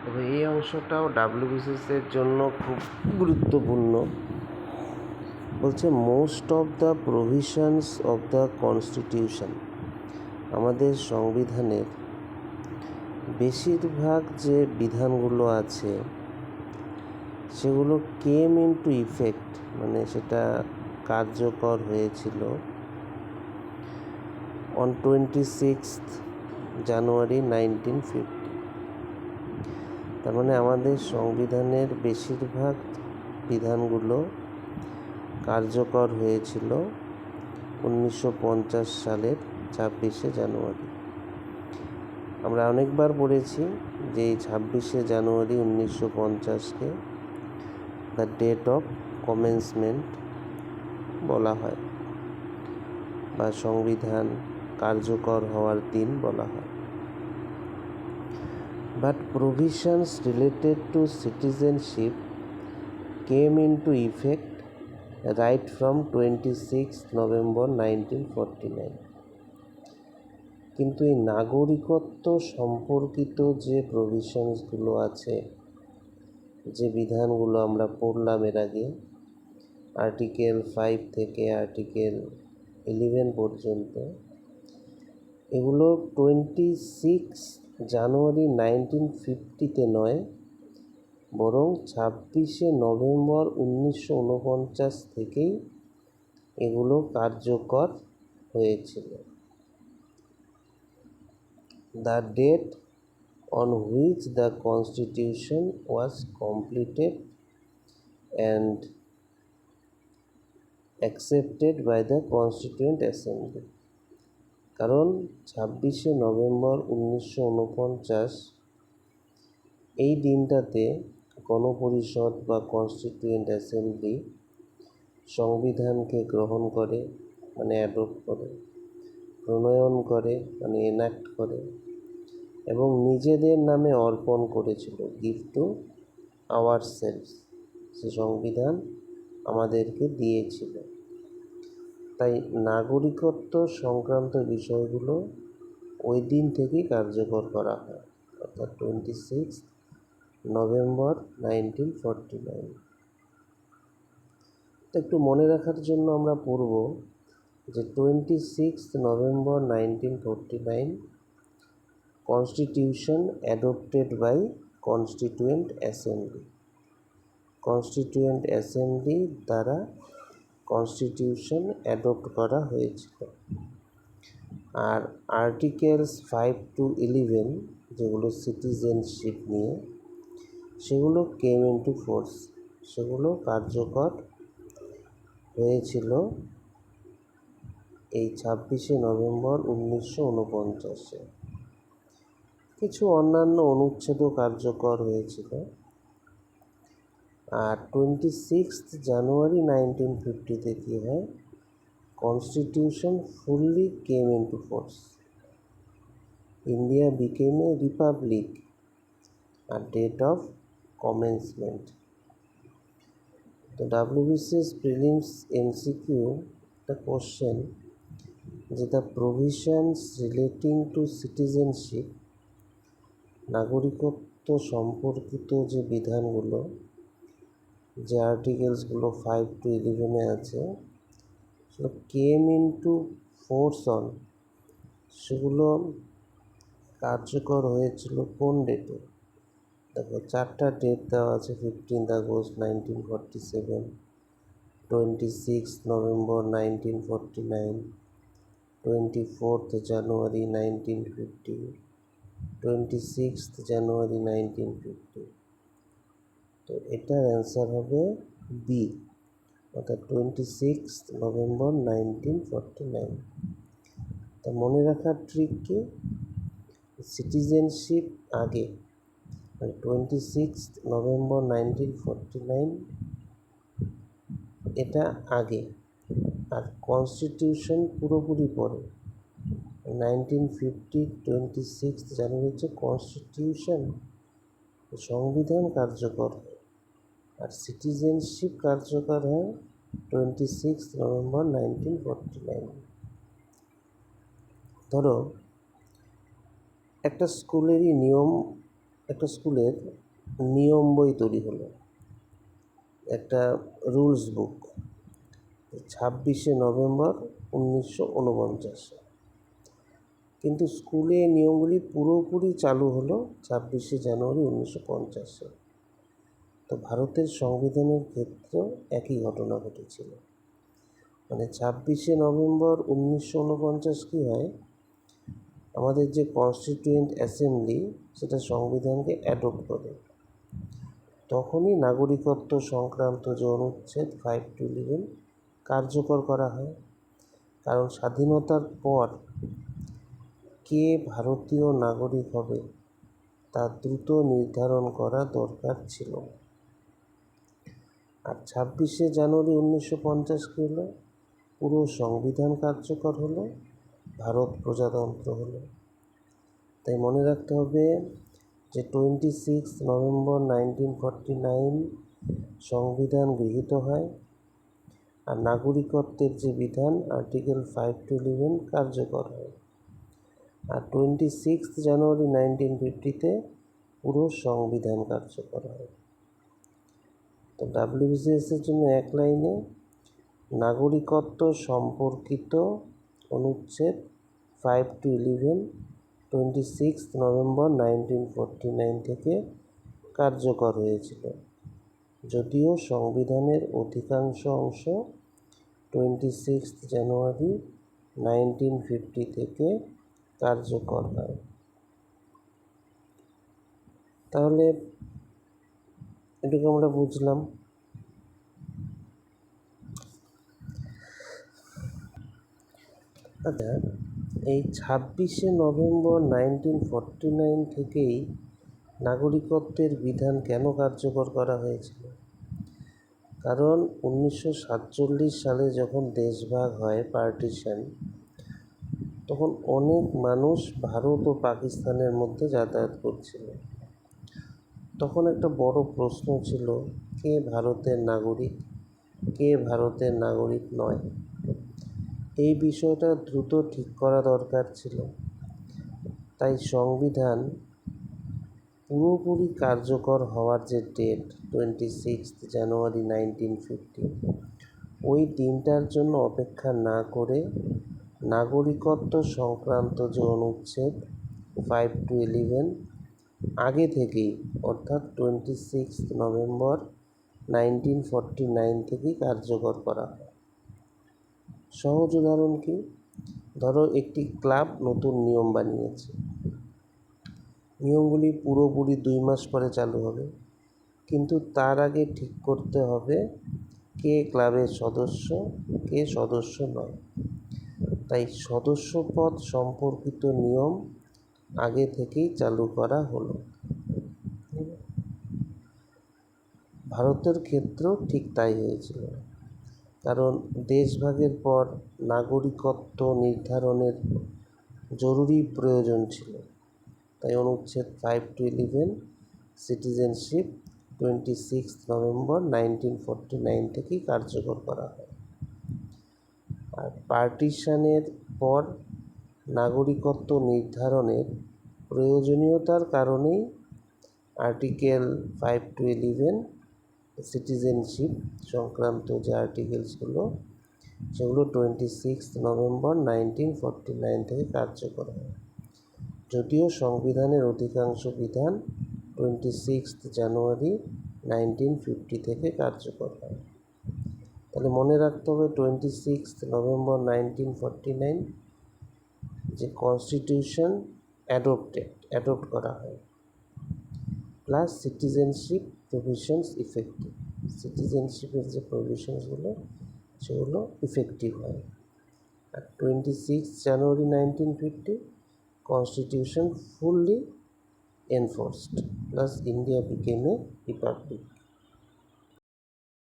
তবে এই অংশটাও ডাব্লিউবিসিএসের জন্য খুব গুরুত্বপূর্ণ। বলছে most of the provisions of the constitution, আমাদের সংবিধানের বেশিরভাগ যে বিধানগুলো আছে সেগুলো কেম ইনটু ইফেক্ট, মানে সেটা কার্যকর হয়েছিল অন 26th জানুয়ারি 1950। তার মানে আমাদের সংবিধানের বেশিরভাগ বিধানগুলো কার্যকর হয়েছিল 1950 সালের 26শে জানুয়ারি। আমরা অনেকবার পড়েছি যে এই 26শে জানুয়ারি 1950কে দ্য ডেট অফ কমেন্সমেন্ট বলা হয় বা সংবিধান কার্যকর হওয়ার দিন বলা হয়। But provisions related to citizenship came into effect right from 26 November 1949. কিন্তু এই নাগরিকত্ব সম্পর্কিত যে প্রভিশনসগুলো আছে, যে বিধানগুলো আমরা পড়লাম এর আগে, আর্টিকেল 5 থেকে আর্টিকেল 11 পর্যন্ত, এগুলো 26 জানুয়ারি 1950-তে নয়, বরং 26শে নভেম্বর 1949 থেকেই এগুলো কার্যকর হয়েছিল। The date on which the constitution was completed and accepted by the Constituent Assembly। কারণ 26শে নভেম্বর 1949 এই দিনটাতে গণপরিষদ বা কনস্টিটিউয়েন্ট অ্যাসেম্বলি সংবিধানকে গ্রহণ করে, মানে অ্যাডপ্ট করে, প্রণয়ন করে, মানে এনাক্ট করে, এবং নিজেদের নামে অর্পণ করেছিল, গিভ টু আওয়ার সেলফস, সে সংবিধান আমাদেরকে দিয়েছিল। তাই নাগরিকত্ব সংক্রান্ত বিষয়গুলো ওই দিন থেকেই কার্যকর করা হয়, অর্থাৎ 26 নভেম্বর 1949। একটু মনে রাখার জন্য আমরা পড়ব যে 26 November 1949 constitution adopted by constituent assembly. Constituent assembly দ্বারা কনস্টিটিউশন অ্যাডপ্ট করা হয়েছিল। আর আর্টিকেলস 5 to 11 যেগুলো সিটিজেনশিপ নিয়ে, সেগুলো কেম ইনটু ফোর্স, সেগুলো কার্যকর হয়েছিল এই 26শে নভেম্বর 1949-এ। কিছু অন্যান্য অনুচ্ছেদও কার্যকর হয়েছিল। আর 26 জানুয়ারি 1950-তে কী হয়, constitution fully came into force. India became a republic আর ডেট অফ কমেন্সমেন্ট। তো ডাব্লিউবিসিএস প্রিলিমস এমসিকিউ একটা কোশ্চেন, যে the provisions relating to citizenship, নাগরিকত্ব সম্পর্কিত যে বিধানগুলো, যে আর্টিকেলসগুলো 5 to 11-এ আছে, সেগুলো কেম ইনটু ফোর্স অন, সেগুলো কার্যকর হয়েছিল কোন ডেটে? দেখো, 4টা ডেট দেওয়া আছে: 15 আগস্ট 1947, 26 নভেম্বর 1949, 24 জানুয়ারি 1950, 26 জানুয়ারি 1950। তো এটার অ্যান্সার হবে বি, অর্থাৎ 26 নভেম্বর 1949। তা মনে রাখার ট্রিক কি? সিটিজেনশিপ আগে, মানে 26 নভেম্বর 1949 এটা আগে, আর কনস্টিটিউশন পুরোপুরি পরে। 1950 26 জানুয়ারি হচ্ছে কনস্টিটিউশন, সংবিধান কার্যকর হয়, আর সিটিজেনশিপ কার্যকর হয় 26 নভেম্বর 1949। ধরো একটা স্কুলেরই নিয়ম একটা স্কুলের নিয়ম বই তৈরি হলো, একটা রুলস বুক, 26শে নভেম্বর 1949। কিন্তু স্কুলে নিয়মগুলি পুরোপুরি চালু হলো 26শে জানুয়ারি 1950। তো ভারতের সংবিধানের ক্ষেত্রেও একই ঘটনা ঘটেছিল। মানে 26শে নভেম্বর 1949 কী হয়, আমাদের যে কনস্টিটিউয়েন্ট অ্যাসেম্বলি সেটা সংবিধানকে অ্যাডপ্ট করে। তখনই নাগরিকত্ব সংক্রান্ত যে অনুচ্ছেদ 5-11 কার্যকর করা হয়। কারণ স্বাধীনতার পর কে ভারতীয় নাগরিক হবে তা দ্রুত নির্ধারণ করা দরকার ছিল। আর 26শে জানুয়ারি 1950 কী হলো, পুরো সংবিধান কার্যকর হলো, ভারত প্রজাতন্ত্র হলো। তাই মনে রাখতে হবে যে 26 নভেম্বর 1949 সংবিধান গৃহীত হয়, আর নাগরিকত্বের যে বিধান আর্টিকেল 5-11 কার্যকর হয়। আর 26 জানুয়ারি 1950 পুরো সংবিধান কার্যকর হয়। তো ডাব্লিউবিসিএসের জন্য এক লাইনে, নাগরিকত্ব সম্পর্কিত অনুচ্ছেদ 5-11 26 নভেম্বর 1949 থেকে কার্যকর হয়েছিল, যদিও সংবিধানের অধিকাংশ অংশ 26 জানুয়ারি 1950 থেকে কার্যকর হয়। তাহলে এটুকু আমরা বুঝলাম। আচ্ছা, এই 26শে নভেম্বর 1949 থেকেই নাগরিকত্বের বিধান কেন কার্যকর করা হয়েছিল? কারণ 1947 সালে যখন দেশভাগ হয়, পার্টিশন, তখন অনেক মানুষ ভারত ও পাকিস্তানের মধ্যে যাতায়াত করছিল। তখন একটা বড় প্রশ্ন ছিল, কে ভারতের নাগরিক, কে ভারতের নাগরিক নয়। এই বিষয়টা দ্রুত ঠিক করা দরকার ছিল। তাই সংবিধান পুরোপুরি কার্যকর হওয়ার যে ডেট 26 জানুয়ারি 1950, ওই দিনটার জন্য অপেক্ষা না করে নাগরিকত্ব সংক্রান্ত যে অনুচ্ছেদ 5-11 আগে থেকেই, অর্থাৎ 26 নভেম্বর 1949 থেকেই কার্যকর করা হয়। সহজ উদাহরণ কি? ধরো একটি ক্লাব নতুন নিয়ম বানিয়েছে, নিয়মগুলি পুরোপুরি 2 মাস পরে চালু হবে, কিন্তু তার আগে ঠিক করতে হবে কে ক্লাবের সদস্য, কে সদস্য নয়। তাই সদস্যপদ সম্পর্কিত নিয়ম আগে থেকেই চালু করা হলো। ভারতের ক্ষেত্রেও ঠিক তাই হয়েছিল। কারণ দেশভাগের পর নাগরিকত্ব নির্ধারণের জরুরি প্রয়োজন ছিল। তাই অনুচ্ছেদ 5-11 সিটিজেনশিপ 26 নভেম্বর 1949 থেকেই কার্যকর করা হয়। আর পার্টিশনের পর নাগরিকত্ব নির্ধারণের প্রয়োজনীয়তার কারণেই আর্টিকেল 5-11 সিটিজেনশিপ সংক্রান্ত যে আর্টিকেলসগুলো, সেগুলো 26 নভেম্বর 1949 থেকে কার্যকর হয়, যদিও সংবিধানের অধিকাংশ বিধান 26 জানুয়ারি 1950 থেকে কার্যকর হয়। তাহলে মনে রাখতে হবে 26 নভেম্বর 1949 যে কনস্টিটিউশন অ্যাডপ্ট করা হয়, প্লাস সিটিজেনশিপ প্রভিশনস ইফেক্টিভ, সিটিজেনশিপের যে প্রভিশনসগুলো সেগুলো ইফেক্টিভ হয়। আর 26 জানুয়ারি 1950 Constitution fully enforced, plus India became a republic.